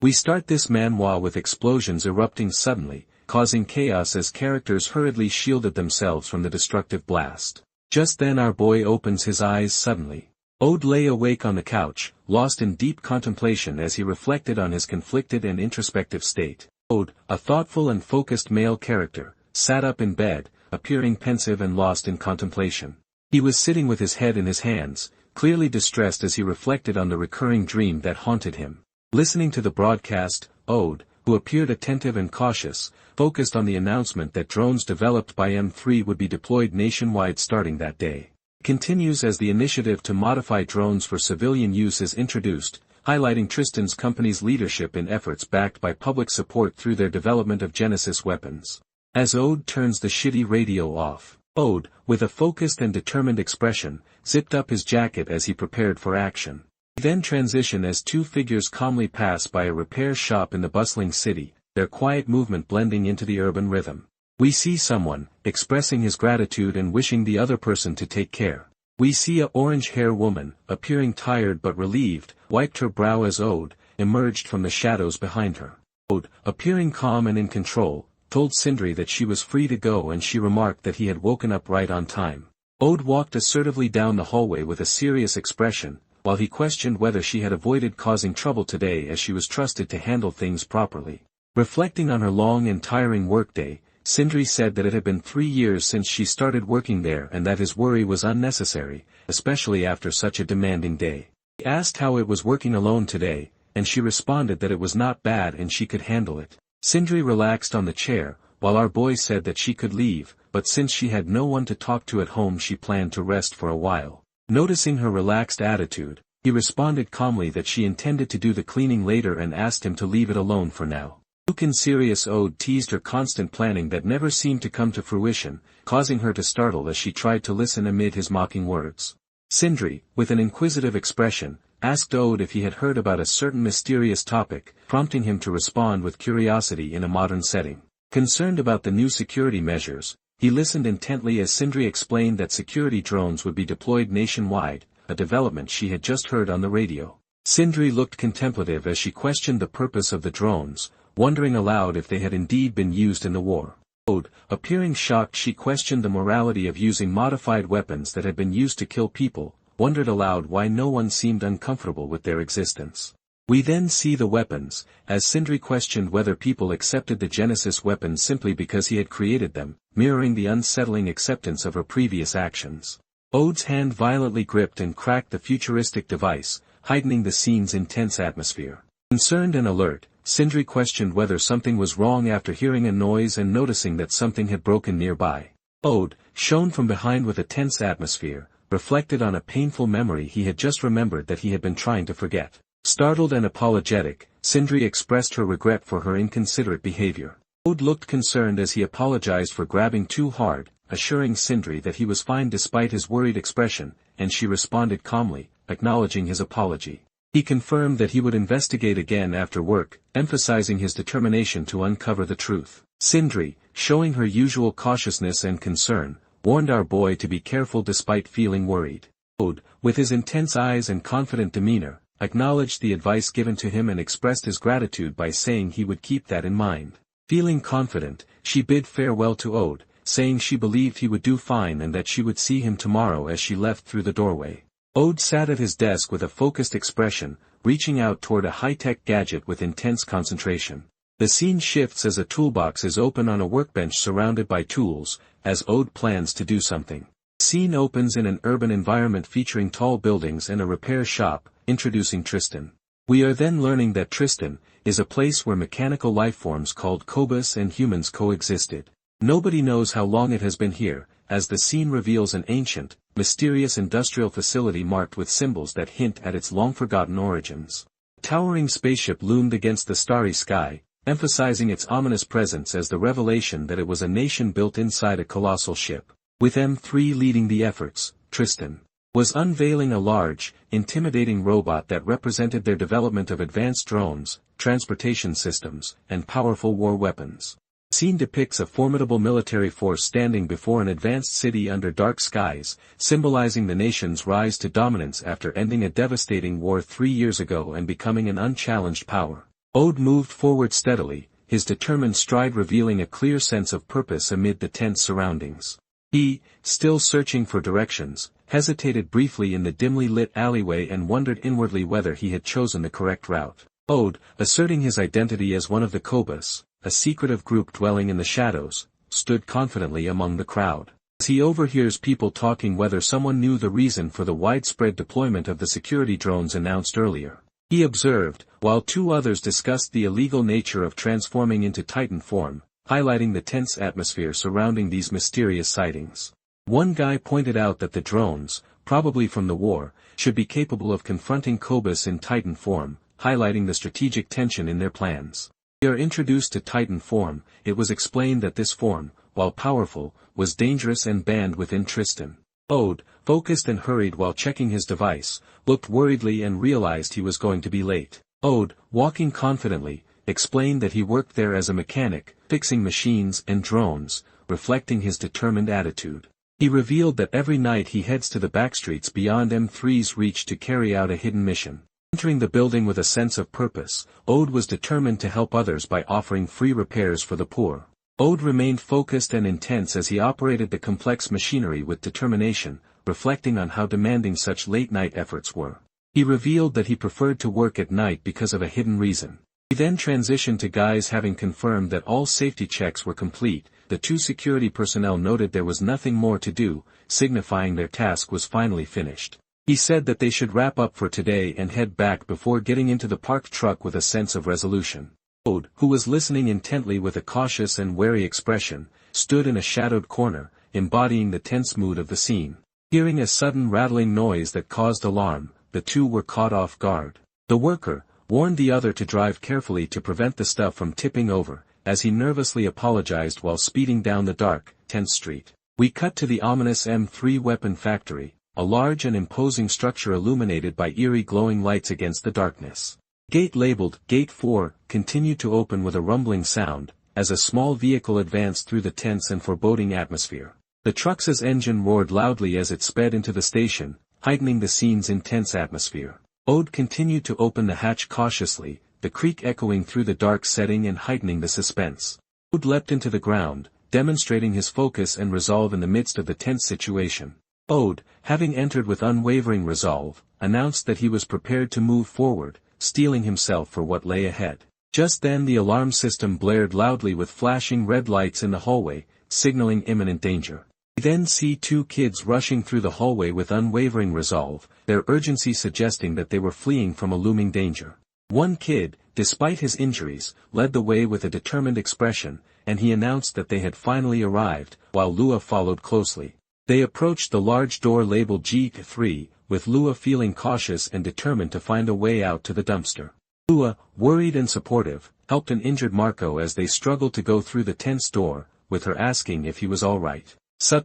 We start this manhwa with explosions erupting suddenly, causing chaos as characters hurriedly shielded themselves from the destructive blast. Just then our boy opens his eyes suddenly. Ode lay awake on the couch, lost in deep contemplation as he reflected on his conflicted and introspective state. Ode, a thoughtful and focused male character, sat up in bed, appearing pensive and lost in contemplation. He was sitting with his head in his hands, clearly distressed as he reflected on the recurring dream that haunted him. Listening to the broadcast, Ode, who appeared attentive and cautious, focused on the announcement that drones developed by M3 would be deployed nationwide starting that day. Continues as the initiative to modify drones for civilian use is introduced, highlighting Tristan's company's leadership in efforts backed by public support through their development of Genesis weapons. As Ode turns the shitty radio off, Ode, with a focused and determined expression, zipped up his jacket as he prepared for action. We then transition as two figures calmly pass by a repair shop in the bustling city, their quiet movement blending into the urban rhythm. We see someone, expressing his gratitude and wishing the other person to take care. We see a orange-haired woman, appearing tired but relieved, wiped her brow as Ode, emerged from the shadows behind her. Ode, appearing calm and in control, told Sindri that she was free to go and she remarked that he had woken up right on time. Ode walked assertively down the hallway with a serious expression, while he questioned whether she had avoided causing trouble today as she was trusted to handle things properly. Reflecting on her long and tiring workday, Sindri said that it had been 3 years since she started working there and that his worry was unnecessary, especially after such a demanding day. He asked how it was working alone today, and she responded that it was not bad and she could handle it. Sindri relaxed on the chair, while our boy said that she could leave, but since she had no one to talk to at home she planned to rest for a while. Noticing her relaxed attitude, he responded calmly that she intended to do the cleaning later and asked him to leave it alone for now. Luke in serious Ode teased her constant planning that never seemed to come to fruition, causing her to startle as she tried to listen amid his mocking words. Sindri, with an inquisitive expression, asked Ode if he had heard about a certain mysterious topic, prompting him to respond with curiosity in a modern setting. Concerned about the new security measures, he listened intently as Sindri explained that security drones would be deployed nationwide, a development she had just heard on the radio. Sindri looked contemplative as she questioned the purpose of the drones, wondering aloud if they had indeed been used in the war. Ode, appearing shocked, she questioned the morality of using modified weapons that had been used to kill people, wondered aloud why no one seemed uncomfortable with their existence. We then see the weapons, as Sindri questioned whether people accepted the Genesis weapons simply because he had created them, mirroring the unsettling acceptance of her previous actions. Ode's hand violently gripped and cracked the futuristic device, heightening the scene's intense atmosphere. Concerned and alert, Sindri questioned whether something was wrong after hearing a noise and noticing that something had broken nearby. Ode, shown from behind with a tense atmosphere, reflected on a painful memory he had just remembered that he had been trying to forget. Startled and apologetic, Sindri expressed her regret for her inconsiderate behavior. Ode looked concerned as he apologized for grabbing too hard, assuring Sindri that he was fine despite his worried expression, and she responded calmly, acknowledging his apology. He confirmed that he would investigate again after work, emphasizing his determination to uncover the truth. Sindri, showing her usual cautiousness and concern, warned our boy to be careful despite feeling worried. Ode, with his intense eyes and confident demeanor, acknowledged the advice given to him and expressed his gratitude by saying he would keep that in mind. Feeling confident, she bid farewell to Ode, saying she believed he would do fine and that she would see him tomorrow as she left through the doorway. Ode sat at his desk with a focused expression, reaching out toward a high-tech gadget with intense concentration. The scene shifts as a toolbox is open on a workbench surrounded by tools, as Ode plans to do something. The scene opens in an urban environment featuring tall buildings and a repair shop, introducing Tristan. We are then learning that Tristan is a place where mechanical lifeforms called cobas and humans coexisted. Nobody knows how long it has been here, as the scene reveals an ancient, mysterious industrial facility marked with symbols that hint at its long-forgotten origins. A towering spaceship loomed against the starry sky, emphasizing its ominous presence as the revelation that it was a nation built inside a colossal ship. With M3 leading the efforts, Tristan was unveiling a large, intimidating robot that represented their development of advanced drones, transportation systems, and powerful war weapons. The scene depicts a formidable military force standing before an advanced city under dark skies, symbolizing the nation's rise to dominance after ending a devastating war 3 years ago and becoming an unchallenged power. Ode moved forward steadily, his determined stride revealing a clear sense of purpose amid the tense surroundings. He, still searching for directions, hesitated briefly in the dimly lit alleyway and wondered inwardly whether he had chosen the correct route. Ode, asserting his identity as one of the cobas, a secretive group dwelling in the shadows, stood confidently among the crowd. As he overhears people talking whether someone knew the reason for the widespread deployment of the security drones announced earlier. He observed, while two others discussed the illegal nature of transforming into Titan form, highlighting the tense atmosphere surrounding these mysterious sightings. One guy pointed out that the drones, probably from the war, should be capable of confronting cobas in Titan form, highlighting the strategic tension in their plans. We are introduced to Titan form. It was explained that this form, while powerful, was dangerous and banned within Tristan. Ode, focused and hurried while checking his device, looked worriedly and realized he was going to be late. Ode, walking confidently, explained that he worked there as a mechanic, fixing machines and drones, reflecting his determined attitude. He revealed that every night he heads to the backstreets beyond M3's reach to carry out a hidden mission. Entering the building with a sense of purpose, Ode was determined to help others by offering free repairs for the poor. Ode remained focused and intense as he operated the complex machinery with determination, reflecting on how demanding such late-night efforts were. He revealed that he preferred to work at night because of a hidden reason. He then transitioned to guys having confirmed that all safety checks were complete. The two security personnel noted there was nothing more to do, signifying their task was finally finished. He said that they should wrap up for today and head back before getting into the parked truck with a sense of resolution. Ode, who was listening intently with a cautious and wary expression, stood in a shadowed corner, embodying the tense mood of the scene. Hearing a sudden rattling noise that caused alarm, the two were caught off guard. The worker warned the other to drive carefully to prevent the stuff from tipping over, as he nervously apologized while speeding down the dark, tense street. We cut to the ominous M3 weapon factory, a large and imposing structure illuminated by eerie glowing lights against the darkness. Gate labeled Gate 4 continued to open with a rumbling sound, as a small vehicle advanced through the tense and foreboding atmosphere. The truck's engine roared loudly as it sped into the station, heightening the scene's intense atmosphere. Ode continued to open the hatch cautiously, the creak echoing through the dark setting and heightening the suspense. Ode leapt into the ground, demonstrating his focus and resolve in the midst of the tense situation. Ode, having entered with unwavering resolve, announced that he was prepared to move forward, steeling himself for what lay ahead. Just then the alarm system blared loudly with flashing red lights in the hallway, signaling imminent danger. We then see two kids rushing through the hallway with unwavering resolve, their urgency suggesting that they were fleeing from a looming danger. One kid, despite his injuries, led the way with a determined expression, and he announced that they had finally arrived, while Lua followed closely. They approached the large door labeled G3, with Lua feeling cautious and determined to find a way out to the dumpster. Lua, worried and supportive, helped an injured Marco as they struggled to go through the tense door, with her asking if he was alright.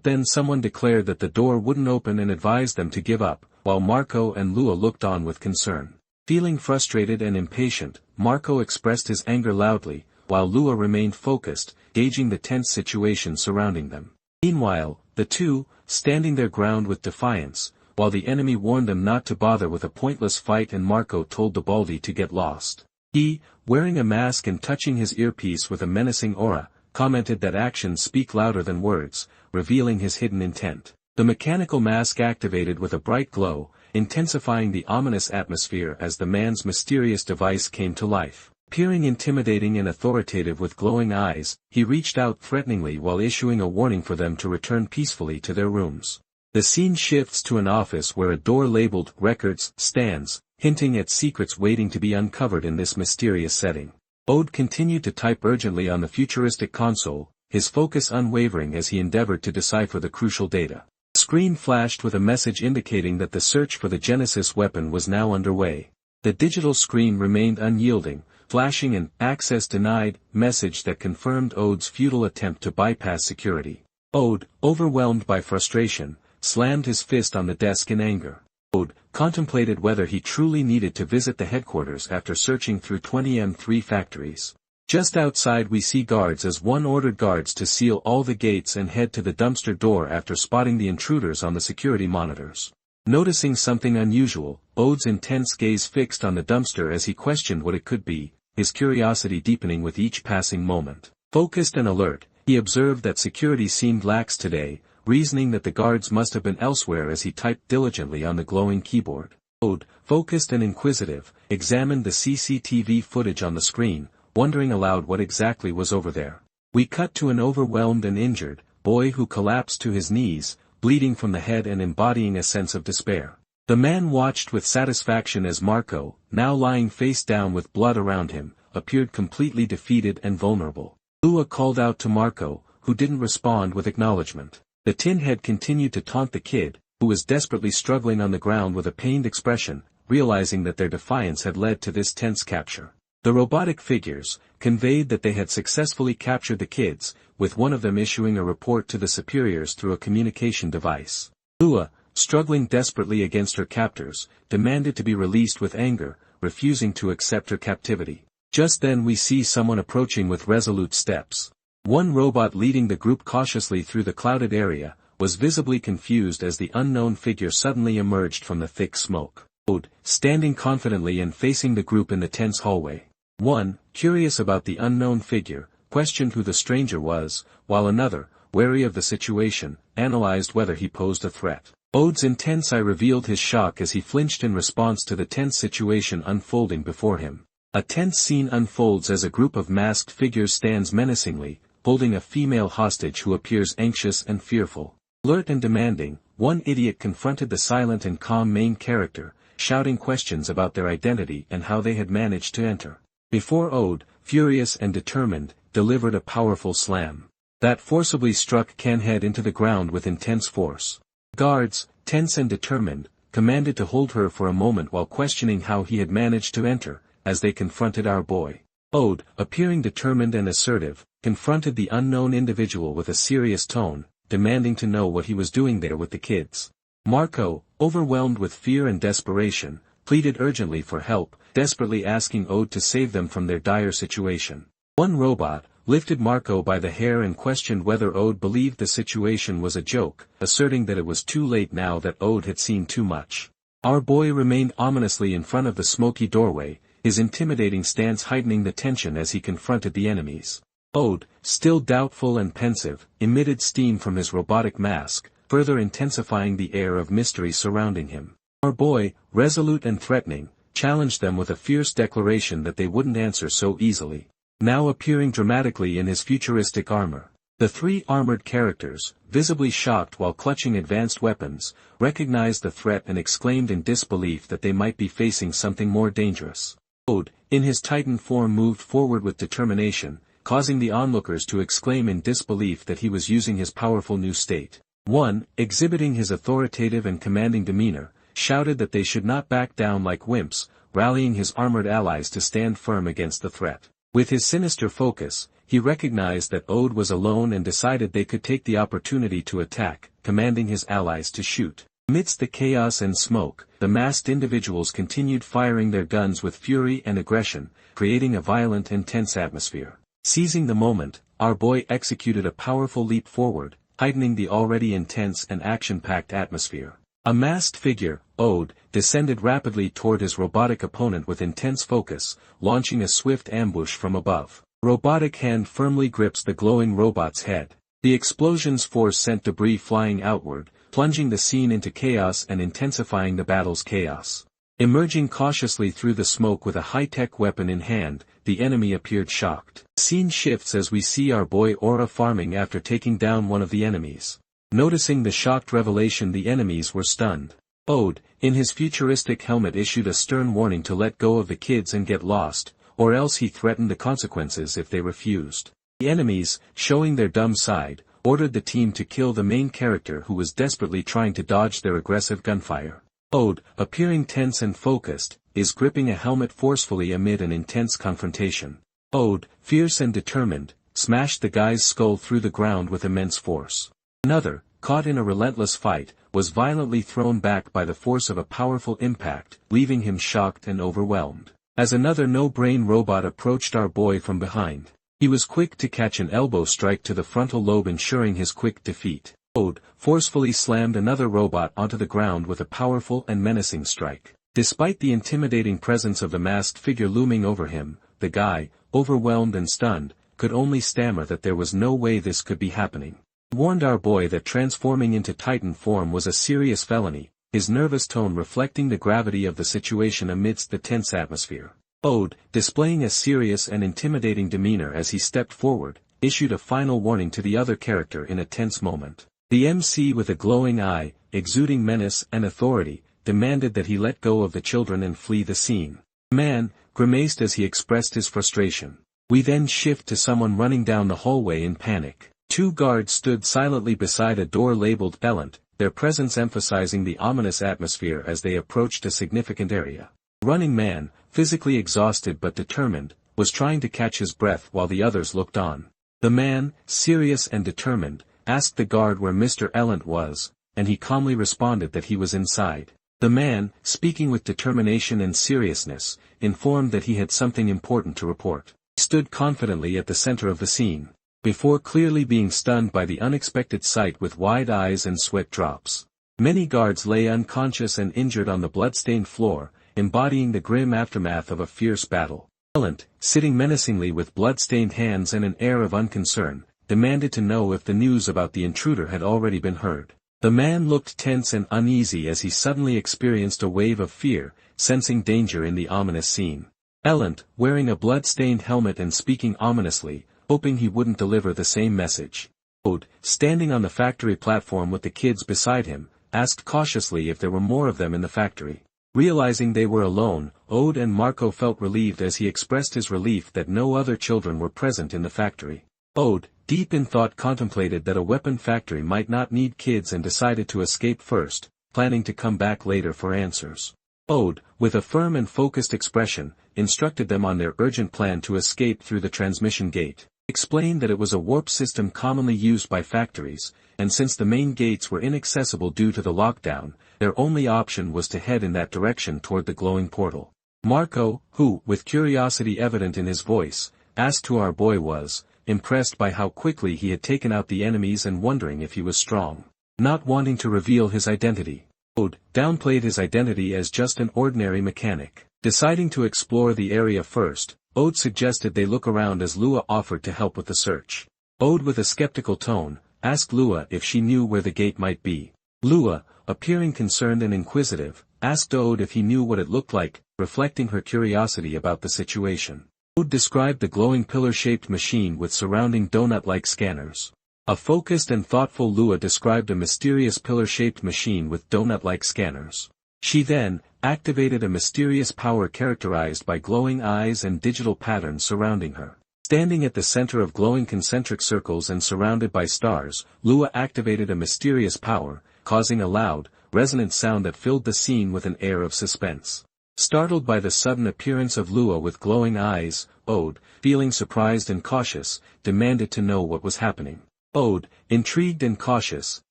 Then someone declared that the door wouldn't open and advised them to give up, while Marco and Lua looked on with concern. Feeling frustrated and impatient, Marco expressed his anger loudly, while Lua remained focused, gauging the tense situation surrounding them. Meanwhile, the two, standing their ground with defiance, while the enemy warned them not to bother with a pointless fight and Marco told the Baldi to get lost. He, wearing a mask and touching his earpiece with a menacing aura, commented that actions speak louder than words, revealing his hidden intent. The mechanical mask activated with a bright glow, intensifying the ominous atmosphere as the man's mysterious device came to life. Appearing intimidating and authoritative with glowing eyes, he reached out threateningly while issuing a warning for them to return peacefully to their rooms. The scene shifts to an office where a door labeled Records stands, hinting at secrets waiting to be uncovered in this mysterious setting. Ode continued to type urgently on the futuristic console, his focus unwavering as he endeavored to decipher the crucial data. The screen flashed with a message indicating that the search for the Genesis weapon was now underway. The digital screen remained unyielding, flashing an "access denied" message that confirmed Ode's futile attempt to bypass security. Ode, overwhelmed by frustration, slammed his fist on the desk in anger. Ode contemplated whether he truly needed to visit the headquarters after searching through 20 M3 factories. Just outside we see guards as one ordered guards to seal all the gates and head to the dumpster door after spotting the intruders on the security monitors. Noticing something unusual, Ode's intense gaze fixed on the dumpster as he questioned what it could be. his curiosity deepening with each passing moment. Focused and alert, he observed that security seemed lax today, reasoning that the guards must have been elsewhere as he typed diligently on the glowing keyboard. Ode, focused and inquisitive, examined the CCTV footage on the screen, wondering aloud what exactly was over there. We cut to an overwhelmed and injured boy who collapsed to his knees, bleeding from the head and embodying a sense of despair. The man watched with satisfaction as Marco, now lying face down with blood around him, appeared completely defeated and vulnerable. Lua called out to Marco, who didn't respond with acknowledgement. The tin head continued to taunt the kid, who was desperately struggling on the ground with a pained expression, realizing that their defiance had led to this tense capture. The robotic figures conveyed that they had successfully captured the kids, with one of them issuing a report to the superiors through a communication device. Lua, struggling desperately against her captors, demanded to be released with anger, refusing to accept her captivity. Just then we see someone approaching with resolute steps. One robot leading the group cautiously through the clouded area, was visibly confused as the unknown figure suddenly emerged from the thick smoke. Ode, standing confidently and facing the group in the tense hallway. One, curious about the unknown figure, questioned who the stranger was, while another, wary of the situation, analyzed whether he posed a threat. Ode's intense eye revealed his shock as he flinched in response to the tense situation unfolding before him. A tense scene unfolds as a group of masked figures stands menacingly, holding a female hostage who appears anxious and fearful. Alert and demanding, one idiot confronted the silent and calm main character, shouting questions about their identity and how they had managed to enter. Before Ode, furious and determined, delivered a powerful slam that forcibly struck Canhead into the ground with intense force. Guards, tense and determined, commanded to hold her for a moment while questioning how he had managed to enter, as they confronted our boy. Ode, appearing determined and assertive, confronted the unknown individual with a serious tone, demanding to know what he was doing there with the kids. Marco, overwhelmed with fear and desperation, pleaded urgently for help, desperately asking Ode to save them from their dire situation. One robot, lifted Marco by the hair and questioned whether Ode believed the situation was a joke, asserting that it was too late now that Ode had seen too much. Our boy remained ominously in front of the smoky doorway, his intimidating stance heightening the tension as he confronted the enemies. Ode, still doubtful and pensive, emitted steam from his robotic mask, further intensifying the air of mystery surrounding him. Our boy, resolute and threatening, challenged them with a fierce declaration that they wouldn't answer so easily. Now appearing dramatically in his futuristic armor. The three armored characters, visibly shocked while clutching advanced weapons, recognized the threat and exclaimed in disbelief that they might be facing something more dangerous. Ode, in his Titan form moved forward with determination, causing the onlookers to exclaim in disbelief that he was using his powerful new state. One, exhibiting his authoritative and commanding demeanor, shouted that they should not back down like wimps, rallying his armored allies to stand firm against the threat. With his sinister focus, he recognized that Ode was alone and decided they could take the opportunity to attack, commanding his allies to shoot. Amidst the chaos and smoke, the masked individuals continued firing their guns with fury and aggression, creating a violent and tense atmosphere. Seizing the moment, our boy executed a powerful leap forward, heightening the already intense and action-packed atmosphere. A masked figure, Ode, descended rapidly toward his robotic opponent with intense focus, launching a swift ambush from above. Robotic hand firmly grips the glowing robot's head. The explosion's force sent debris flying outward, plunging the scene into chaos and intensifying the battle's chaos. Emerging cautiously through the smoke with a high-tech weapon in hand, the enemy appeared shocked. The scene shifts as we see our boy Aura farming after taking down one of the enemies. Noticing the shocked revelation, the enemies were stunned. Ode, in his futuristic helmet, issued a stern warning to let go of the kids and get lost, or else he threatened the consequences if they refused. The enemies, showing their dumb side, ordered the team to kill the main character who was desperately trying to dodge their aggressive gunfire. Ode, appearing tense and focused, is gripping a helmet forcefully amid an intense confrontation. Ode, fierce and determined, smashed the guy's skull through the ground with immense force. Another, caught in a relentless fight, was violently thrown back by the force of a powerful impact, leaving him shocked and overwhelmed. As another no-brain robot approached our boy from behind, he was quick to catch an elbow strike to the frontal lobe, ensuring his quick defeat. Ode, forcefully slammed another robot onto the ground with a powerful and menacing strike. Despite the intimidating presence of the masked figure looming over him, the guy, overwhelmed and stunned, could only stammer that there was no way this could be happening. He warned our boy that transforming into Titan form was a serious felony, his nervous tone reflecting the gravity of the situation amidst the tense atmosphere. Ode, displaying a serious and intimidating demeanor as he stepped forward, issued a final warning to the other character in a tense moment. The MC with a glowing eye, exuding menace and authority, demanded that he let go of the children and flee the scene. The man grimaced as he expressed his frustration. We then shift to someone running down the hallway in panic. Two guards stood silently beside a door labeled Elent, their presence emphasizing the ominous atmosphere as they approached a significant area. The running man, physically exhausted but determined, was trying to catch his breath while the others looked on. The man, serious and determined, asked the guard where Mr. Elent was, and he calmly responded that he was inside. The man, speaking with determination and seriousness, informed that he had something important to report. He stood confidently at the center of the scene, before clearly being stunned by the unexpected sight with wide eyes and sweat drops. Many guards lay unconscious and injured on the blood-stained floor, embodying the grim aftermath of a fierce battle. Elent, sitting menacingly with blood-stained hands and an air of unconcern, demanded to know if the news about the intruder had already been heard. The man looked tense and uneasy as he suddenly experienced a wave of fear, sensing danger in the ominous scene. Elent, wearing a blood-stained helmet and speaking ominously, hoping he wouldn't deliver the same message. Ode, standing on the factory platform with the kids beside him, asked cautiously if there were more of them in the factory. Realizing they were alone, Ode and Marco felt relieved as he expressed his relief that no other children were present in the factory. Ode, deep in thought, contemplated that a weapon factory might not need kids and decided to escape first, planning to come back later for answers. Ode, with a firm and focused expression, instructed them on their urgent plan to escape through the transmission gate. Explained that it was a warp system commonly used by factories, and since the main gates were inaccessible due to the lockdown, their only option was to head in that direction toward the glowing portal. Marco, who, with curiosity evident in his voice, asked who our boy was, impressed by how quickly he had taken out the enemies and wondering if he was strong. Not wanting to reveal his identity, Ode downplayed his identity as just an ordinary mechanic. Deciding to explore the area first, Ode suggested they look around as Lua offered to help with the search. Ode, with a skeptical tone, asked Lua if she knew where the gate might be. Lua, appearing concerned and inquisitive, asked Ode if he knew what it looked like, reflecting her curiosity about the situation. Ode described the glowing pillar-shaped machine with surrounding donut-like scanners. A focused and thoughtful Lua described a mysterious pillar-shaped machine with donut-like scanners. She then activated a mysterious power characterized by glowing eyes and digital patterns surrounding her. Standing at the center of glowing concentric circles and surrounded by stars, Lua activated a mysterious power, causing a loud, resonant sound that filled the scene with an air of suspense. Startled by the sudden appearance of Lua with glowing eyes, Ode, feeling surprised and cautious, demanded to know what was happening. Ode, intrigued and cautious,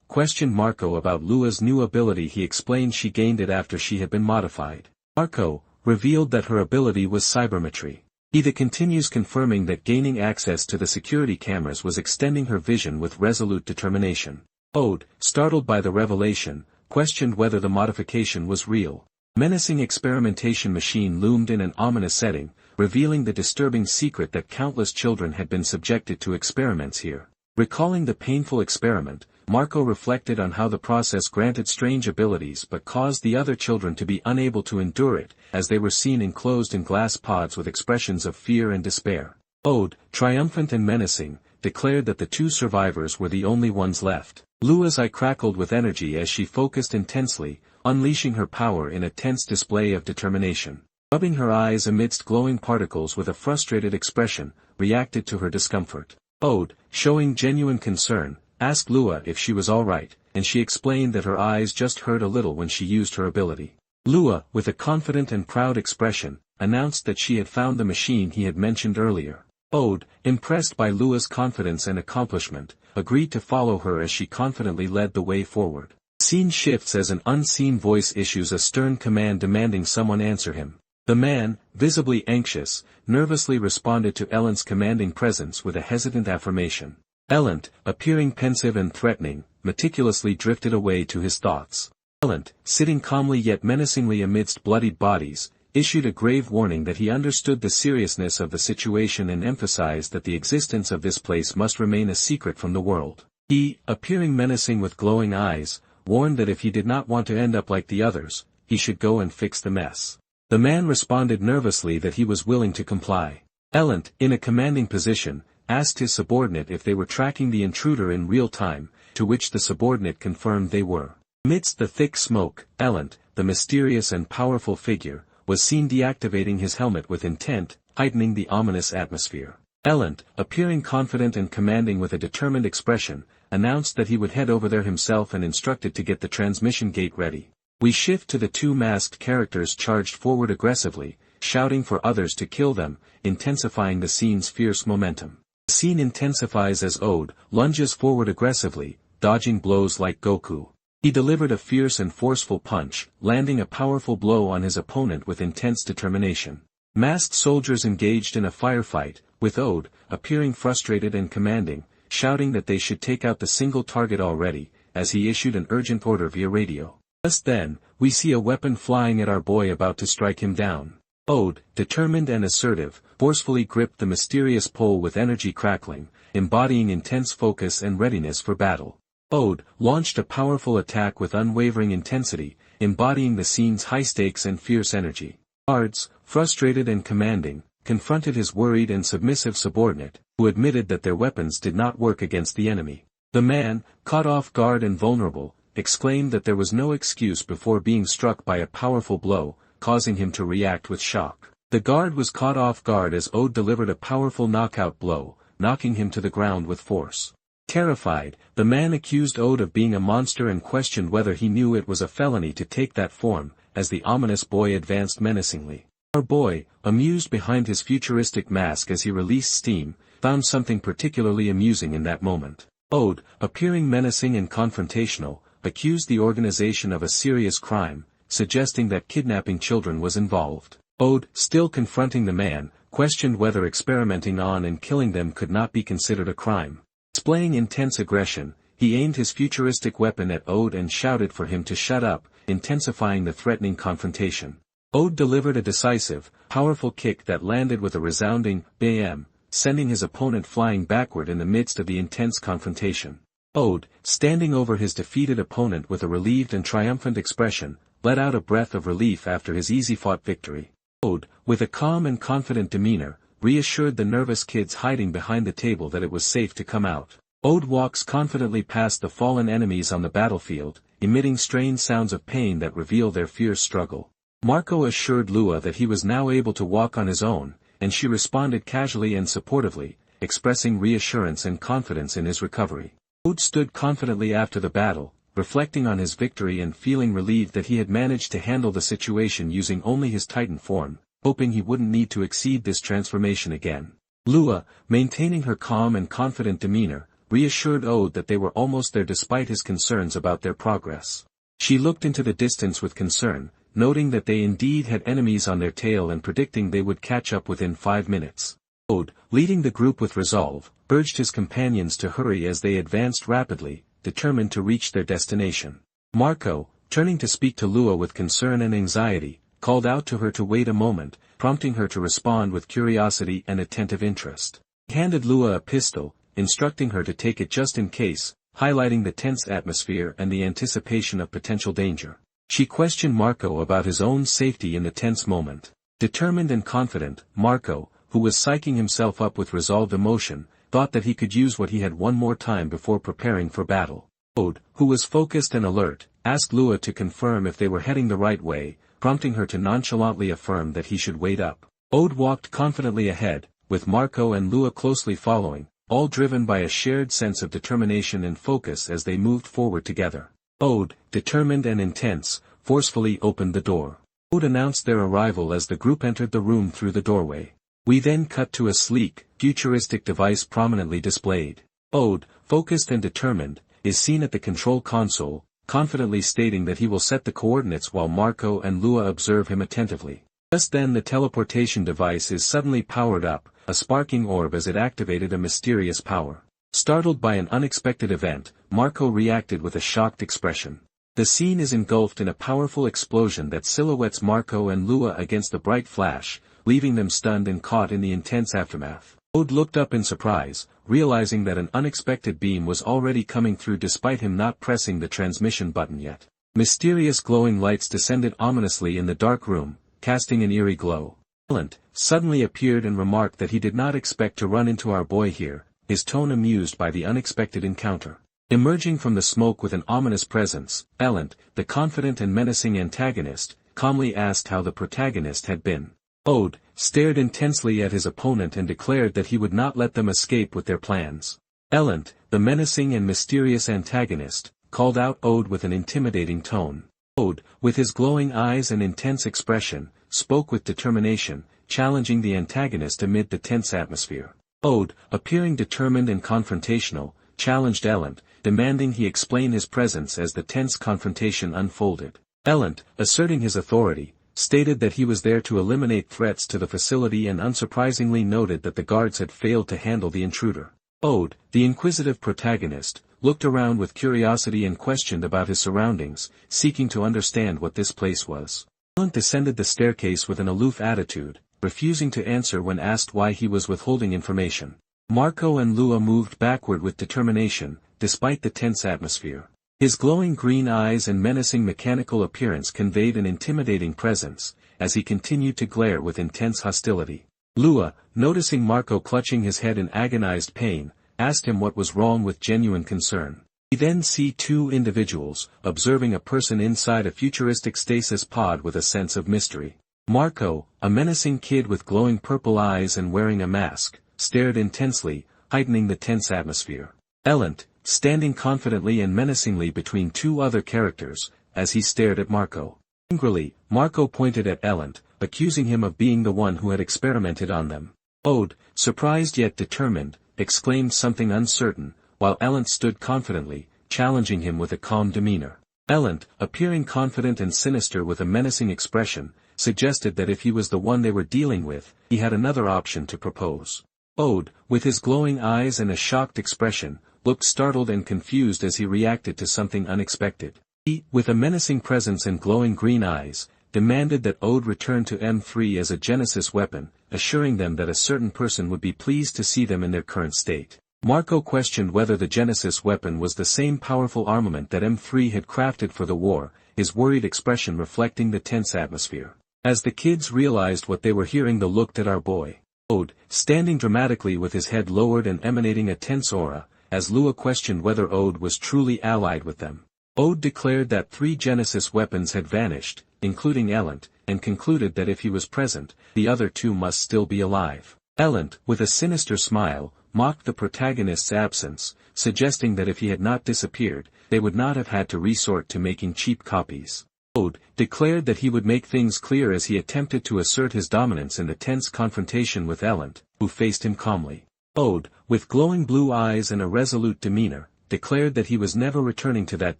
questioned Marco about Lua's new ability. He explained she gained it after she had been modified. Marco revealed that her ability was cybermetry. He continues confirming that gaining access to the security cameras was extending her vision with resolute determination. Ode, startled by the revelation, questioned whether the modification was real. Menacing experimentation machine loomed in an ominous setting, revealing the disturbing secret that countless children had been subjected to experiments here. Recalling the painful experiment, Marco reflected on how the process granted strange abilities but caused the other children to be unable to endure it, as they were seen enclosed in glass pods with expressions of fear and despair. Ode, triumphant and menacing, declared that the two survivors were the only ones left. Lua's eye crackled with energy as she focused intensely, unleashing her power in a tense display of determination. Rubbing her eyes amidst glowing particles with a frustrated expression, reacted to her discomfort. Ode, showing genuine concern, asked Lua if she was alright, and she explained that her eyes just hurt a little when she used her ability. Lua, with a confident and proud expression, announced that she had found the machine he had mentioned earlier. Ode, impressed by Lua's confidence and accomplishment, agreed to follow her as she confidently led the way forward. The scene shifts as an unseen voice issues a stern command demanding someone answer him. The man, visibly anxious, nervously responded to Elent's commanding presence with a hesitant affirmation. Elent, appearing pensive and threatening, meticulously drifted away to his thoughts. Elent, sitting calmly yet menacingly amidst bloodied bodies, issued a grave warning that he understood the seriousness of the situation and emphasized that the existence of this place must remain a secret from the world. He, appearing menacing with glowing eyes, warned that if he did not want to end up like the others, he should go and fix the mess. The man responded nervously that he was willing to comply. Elent, in a commanding position, asked his subordinate if they were tracking the intruder in real time, to which the subordinate confirmed they were. Amidst the thick smoke, Elent, the mysterious and powerful figure, was seen deactivating his helmet with intent, heightening the ominous atmosphere. Elent, appearing confident and commanding with a determined expression, announced that he would head over there himself and instructed to get the transmission gate ready. We shift to the two masked characters charged forward aggressively, shouting for others to kill them, intensifying the scene's fierce momentum. The scene intensifies as Ode lunges forward aggressively, dodging blows like Goku. He delivered a fierce and forceful punch, landing a powerful blow on his opponent with intense determination. Masked soldiers engaged in a firefight, with Ode, appearing frustrated and commanding, shouting that they should take out the single target already, as he issued an urgent order via radio. Just then, we see a weapon flying at our boy about to strike him down. Ode, determined and assertive, forcefully gripped the mysterious pole with energy crackling, embodying intense focus and readiness for battle. Ode launched a powerful attack with unwavering intensity, embodying the scene's high stakes and fierce energy. Guards, frustrated and commanding, confronted his worried and submissive subordinate, who admitted that their weapons did not work against the enemy. The man, caught off guard and vulnerable, exclaimed that there was no excuse before being struck by a powerful blow, causing him to react with shock. The guard was caught off guard as Ode delivered a powerful knockout blow, knocking him to the ground with force. Terrified, the man accused Ode of being a monster and questioned whether he knew it was a felony to take that form, as the ominous boy advanced menacingly. Our boy, amused behind his futuristic mask as he released steam, found something particularly amusing in that moment. Ode, appearing menacing and confrontational, accused the organization of a serious crime, suggesting that kidnapping children was involved. Ode, still confronting the man, questioned whether experimenting on and killing them could not be considered a crime. Displaying intense aggression, he aimed his futuristic weapon at Ode and shouted for him to shut up, intensifying the threatening confrontation. Ode delivered a decisive, powerful kick that landed with a resounding BAM, sending his opponent flying backward in the midst of the intense confrontation. Ode, standing over his defeated opponent with a relieved and triumphant expression, let out a breath of relief after his easy-fought victory. Ode, with a calm and confident demeanor, reassured the nervous kids hiding behind the table that it was safe to come out. Ode walks confidently past the fallen enemies on the battlefield, emitting strained sounds of pain that reveal their fierce struggle. Marco assured Lua that he was now able to walk on his own, and she responded casually and supportively, expressing reassurance and confidence in his recovery. Ode stood confidently after the battle, reflecting on his victory and feeling relieved that he had managed to handle the situation using only his Titan form, hoping he wouldn't need to exceed this transformation again. Lua, maintaining her calm and confident demeanor, reassured Ode that they were almost there despite his concerns about their progress. She looked into the distance with concern, noting that they indeed had enemies on their tail and predicting they would catch up within 5 minutes. Ode, leading the group with resolve, urged his companions to hurry as they advanced rapidly, determined to reach their destination. Marco, turning to speak to Lua with concern and anxiety, called out to her to wait a moment, prompting her to respond with curiosity and attentive interest. He handed Lua a pistol, instructing her to take it just in case, highlighting the tense atmosphere and the anticipation of potential danger. She questioned Marco about his own safety in the tense moment. Determined and confident, Marco, who was psyching himself up with resolved emotion, thought that he could use what he had one more time before preparing for battle. Ode, who was focused and alert, asked Lua to confirm if they were heading the right way, prompting her to nonchalantly affirm that he should wait up. Ode walked confidently ahead, with Marco and Lua closely following, all driven by a shared sense of determination and focus as they moved forward together. Ode, determined and intense, forcefully opened the door. Ode announced their arrival as the group entered the room through the doorway. We then cut to a sleek, futuristic device prominently displayed. Ode, focused and determined, is seen at the control console, confidently stating that he will set the coordinates while Marco and Lua observe him attentively. Just then the teleportation device is suddenly powered up, a sparking orb as it activated a mysterious power. Startled by an unexpected event, Marco reacted with a shocked expression. The scene is engulfed in a powerful explosion that silhouettes Marco and Lua against the bright flash, leaving them stunned and caught in the intense aftermath. Ode looked up in surprise, realizing that an unexpected beam was already coming through despite him not pressing the transmission button yet. Mysterious glowing lights descended ominously in the dark room, casting an eerie glow. Elent suddenly appeared and remarked that he did not expect to run into our boy here, his tone amused by the unexpected encounter. Emerging from the smoke with an ominous presence, Elent, the confident and menacing antagonist, calmly asked how the protagonist had been. Ode stared intensely at his opponent and declared that he would not let them escape with their plans. Elent, the menacing and mysterious antagonist, called out Ode with an intimidating tone. Ode, with his glowing eyes and intense expression, spoke with determination, challenging the antagonist amid the tense atmosphere. Ode, appearing determined and confrontational, challenged Elent, demanding he explain his presence as the tense confrontation unfolded. Elent, asserting his authority, stated that he was there to eliminate threats to the facility and unsurprisingly noted that the guards had failed to handle the intruder. Ode, the inquisitive protagonist, looked around with curiosity and questioned about his surroundings, seeking to understand what this place was. Elent descended the staircase with an aloof attitude, refusing to answer when asked why he was withholding information. Marco and Lua moved backward with determination, despite the tense atmosphere. His glowing green eyes and menacing mechanical appearance conveyed an intimidating presence, as he continued to glare with intense hostility. Lua, noticing Marco clutching his head in agonized pain, asked him what was wrong with genuine concern. We then see two individuals, observing a person inside a futuristic stasis pod with a sense of mystery. Marco, a menacing kid with glowing purple eyes and wearing a mask, stared intensely, heightening the tense atmosphere. Elent, standing confidently and menacingly between two other characters, as he stared at Marco. Angrily, Marco pointed at Elent, accusing him of being the one who had experimented on them. Ode, surprised yet determined, exclaimed something uncertain, while Elent stood confidently, challenging him with a calm demeanor. Elent, appearing confident and sinister with a menacing expression, suggested that if he was the one they were dealing with, he had another option to propose. Ode, with his glowing eyes and a shocked expression, looked startled and confused as he reacted to something unexpected. He, with a menacing presence and glowing green eyes, demanded that Ode return to M3 as a Genesis weapon, assuring them that a certain person would be pleased to see them in their current state. Marco questioned whether the Genesis weapon was the same powerful armament that M3 had crafted for the war, his worried expression reflecting the tense atmosphere. As the kids realized what they were hearing, they looked at our boy. Ode, standing dramatically with his head lowered and emanating a tense aura, as Lua questioned whether Ode was truly allied with them. Ode declared that 3 Genesis weapons had vanished, including Elent, and concluded that if he was present, the other 2 must still be alive. Elent, with a sinister smile, mocked the protagonist's absence, suggesting that if he had not disappeared, they would not have had to resort to making cheap copies. Ode declared that he would make things clear as he attempted to assert his dominance in the tense confrontation with Elent, who faced him calmly. Ode, with glowing blue eyes and a resolute demeanor, declared that he was never returning to that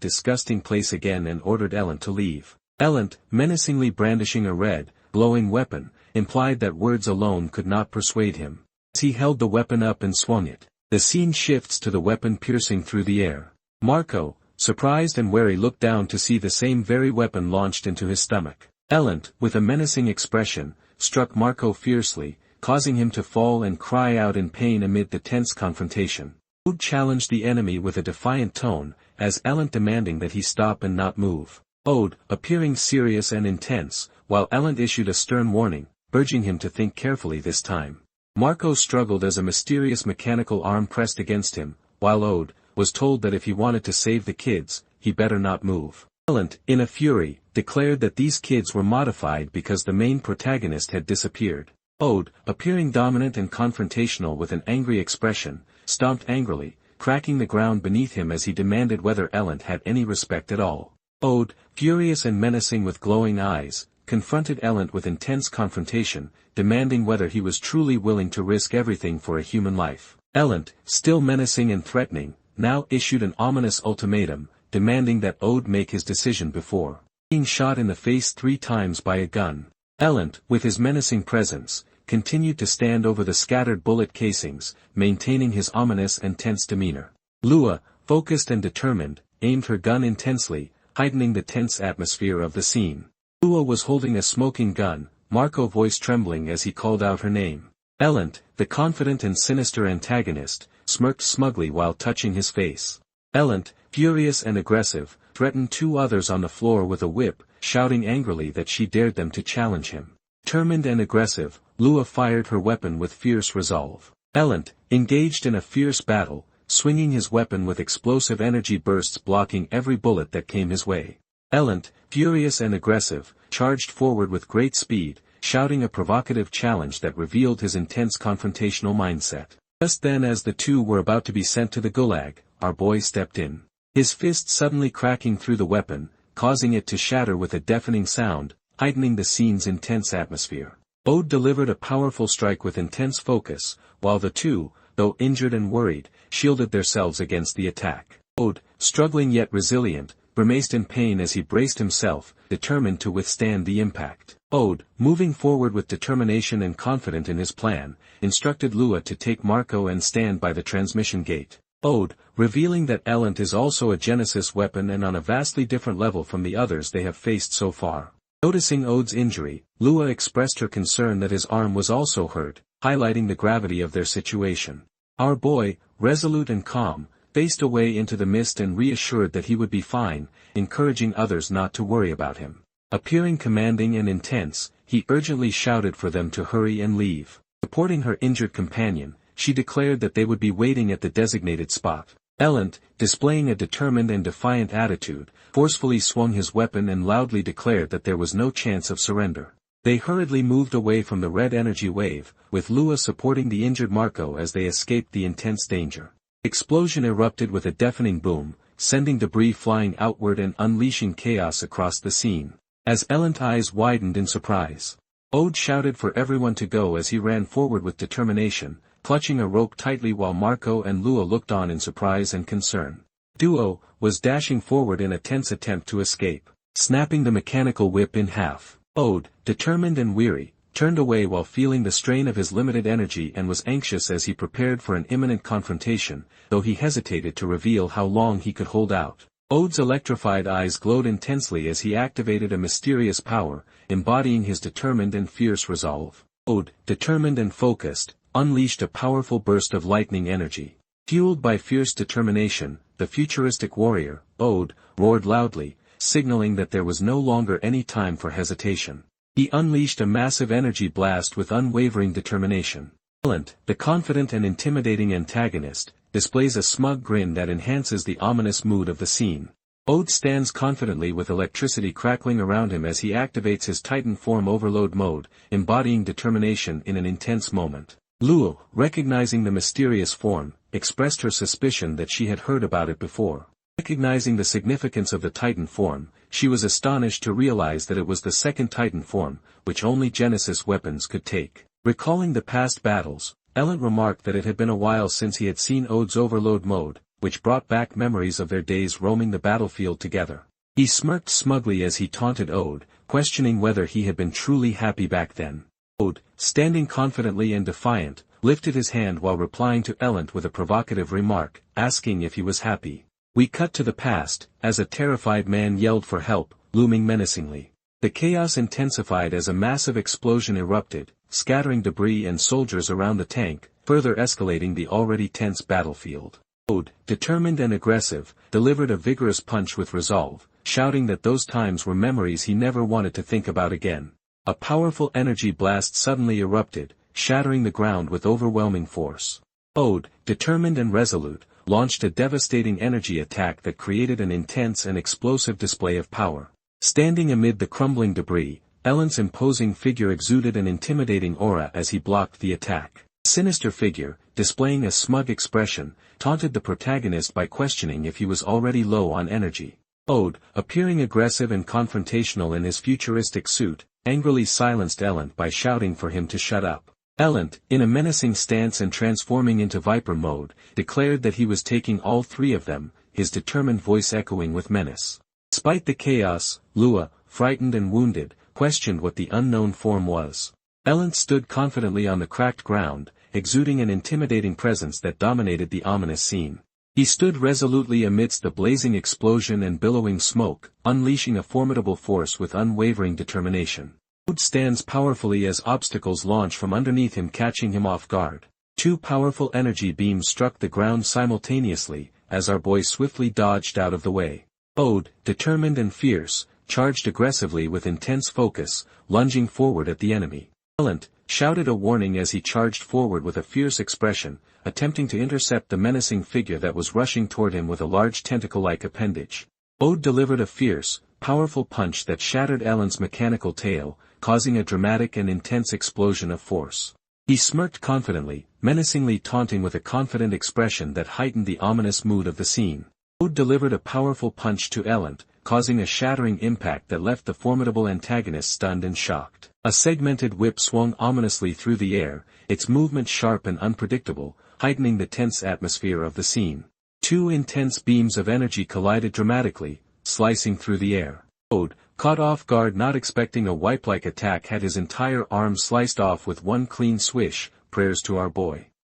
disgusting place again and ordered Elent to leave. Elent, menacingly brandishing a red, glowing weapon, implied that words alone could not persuade him. As he held the weapon up and swung it, the scene shifts to the weapon piercing through the air. Marco, surprised and wary, looked down to see the same very weapon launched into his stomach. Elent, with a menacing expression, struck Marco fiercely, causing him to fall and cry out in pain amid the tense confrontation. Ode challenged the enemy with a defiant tone, as Elent demanding that he stop and not move. Ode, appearing serious and intense, while Elent issued a stern warning, urging him to think carefully this time. Marco struggled as a mysterious mechanical arm pressed against him, while Ode was told that if he wanted to save the kids, he better not move. Elent, in a fury, declared that these kids were modified because the main protagonist had disappeared. Ode, appearing dominant and confrontational with an angry expression, stomped angrily, cracking the ground beneath him as he demanded whether Elent had any respect at all. Ode, furious and menacing with glowing eyes, confronted Elent with intense confrontation, demanding whether he was truly willing to risk everything for a human life. Elent, still menacing and threatening, now issued an ominous ultimatum, demanding that Ode make his decision before being shot in the face 3 times by a gun. Elent, with his menacing presence, continued to stand over the scattered bullet casings, maintaining his ominous and tense demeanor. Lua, focused and determined, aimed her gun intensely, heightening the tense atmosphere of the scene. Lua was holding a smoking gun, Marco voice trembling as he called out her name. Elent, the confident and sinister antagonist, smirked smugly while touching his face. Elent, furious and aggressive, threatened two others on the floor with a whip, shouting angrily that she dared them to challenge him. Determined and aggressive, Lua fired her weapon with fierce resolve. Elent, engaged in a fierce battle, swinging his weapon with explosive energy bursts blocking every bullet that came his way. Elent, furious and aggressive, charged forward with great speed, shouting a provocative challenge that revealed his intense confrontational mindset. Just then, as the two were about to be sent to the gulag, our boy stepped in. His fist suddenly cracking through the weapon, causing it to shatter with a deafening sound, heightening the scene's intense atmosphere. Ode delivered a powerful strike with intense focus, while the two, though injured and worried, shielded themselves against the attack. Ode, struggling yet resilient, grimaced in pain as he braced himself, determined to withstand the impact. Ode, moving forward with determination and confident in his plan, instructed Lua to take Marco and stand by the transmission gate. Ode, revealing that Elent is also a Genesis weapon and on a vastly different level from the others they have faced so far. Noticing Ode's injury, Lua expressed her concern that his arm was also hurt, highlighting the gravity of their situation. Our boy, resolute and calm, faced away into the mist and reassured that he would be fine, encouraging others not to worry about him. Appearing commanding and intense, he urgently shouted for them to hurry and leave. Supporting her injured companion, she declared that they would be waiting at the designated spot. Elent, displaying a determined and defiant attitude, forcefully swung his weapon and loudly declared that there was no chance of surrender. They hurriedly moved away from the red energy wave, with Lua supporting the injured Marco as they escaped the intense danger. Explosion erupted with a deafening boom, sending debris flying outward and unleashing chaos across the scene. As Elent's eyes widened in surprise, Ode shouted for everyone to go as he ran forward with determination, clutching a rope tightly while Marco and Lua looked on in surprise and concern. Duo was dashing forward in a tense attempt to escape, snapping the mechanical whip in half. Ode, determined and weary, turned away while feeling the strain of his limited energy and was anxious as he prepared for an imminent confrontation, though he hesitated to reveal how long he could hold out. Ode's electrified eyes glowed intensely as he activated a mysterious power, embodying his determined and fierce resolve. Ode, determined and focused, unleashed a powerful burst of lightning energy. Fueled by fierce determination, the futuristic warrior, Ode, roared loudly, signaling that there was no longer any time for hesitation. He unleashed a massive energy blast with unwavering determination. Elent, the confident and intimidating antagonist, displays a smug grin that enhances the ominous mood of the scene. Ode stands confidently with electricity crackling around him as he activates his Titan form overload mode, embodying determination in an intense moment. Lua, recognizing the mysterious form, expressed her suspicion that she had heard about it before. Recognizing the significance of the Titan form, she was astonished to realize that it was the second Titan form, which only Genesis weapons could take. Recalling the past battles, Elent remarked that it had been a while since he had seen Ode's overload mode, which brought back memories of their days roaming the battlefield together. He smirked smugly as he taunted Ode, questioning whether he had been truly happy back then. Ode, standing confidently and defiant, lifted his hand while replying to Elent with a provocative remark, asking if he was happy. We cut to the past, as a terrified man yelled for help, looming menacingly. The chaos intensified as a massive explosion erupted, scattering debris and soldiers around the tank, further escalating the already tense battlefield. Ode, determined and aggressive, delivered a vigorous punch with resolve, shouting that those times were memories he never wanted to think about again. A powerful energy blast suddenly erupted, shattering the ground with overwhelming force. Ode, determined and resolute, launched a devastating energy attack that created an intense and explosive display of power. Standing amid the crumbling debris, Elent's imposing figure exuded an intimidating aura as he blocked the attack. A sinister figure, displaying a smug expression, taunted the protagonist by questioning if he was already low on energy. Ode, appearing aggressive and confrontational in his futuristic suit, angrily silenced Elent by shouting for him to shut up. Elent, in a menacing stance and transforming into Viper mode, declared that he was taking all three of them, his determined voice echoing with menace. Despite the chaos, Lua, frightened and wounded, questioned what the unknown form was. Elent stood confidently on the cracked ground, exuding an intimidating presence that dominated the ominous scene. He stood resolutely amidst the blazing explosion and billowing smoke, unleashing a formidable force with unwavering determination. Ode stands powerfully as obstacles launch from underneath him, catching him off guard. Two powerful energy beams struck the ground simultaneously, as our boy swiftly dodged out of the way. Ode, determined and fierce, charged aggressively with intense focus, lunging forward at the enemy. Elent shouted a warning as he charged forward with a fierce expression, attempting to intercept the menacing figure that was rushing toward him with a large tentacle-like appendage. Ode delivered a fierce, powerful punch that shattered Elent's mechanical tail, causing a dramatic and intense explosion of force. He smirked confidently, menacingly taunting with a confident expression that heightened the ominous mood of the scene. Ode delivered a powerful punch to Elent, causing a shattering impact that left the formidable antagonist stunned and shocked. A segmented whip swung ominously through the air, its movement sharp and unpredictable, heightening the tense atmosphere of the scene. Two intense beams of energy collided dramatically, slicing through the air. Ode, caught off guard not expecting a wipe-like attack, had his entire arm sliced off with one clean swish. Prayers to our boy.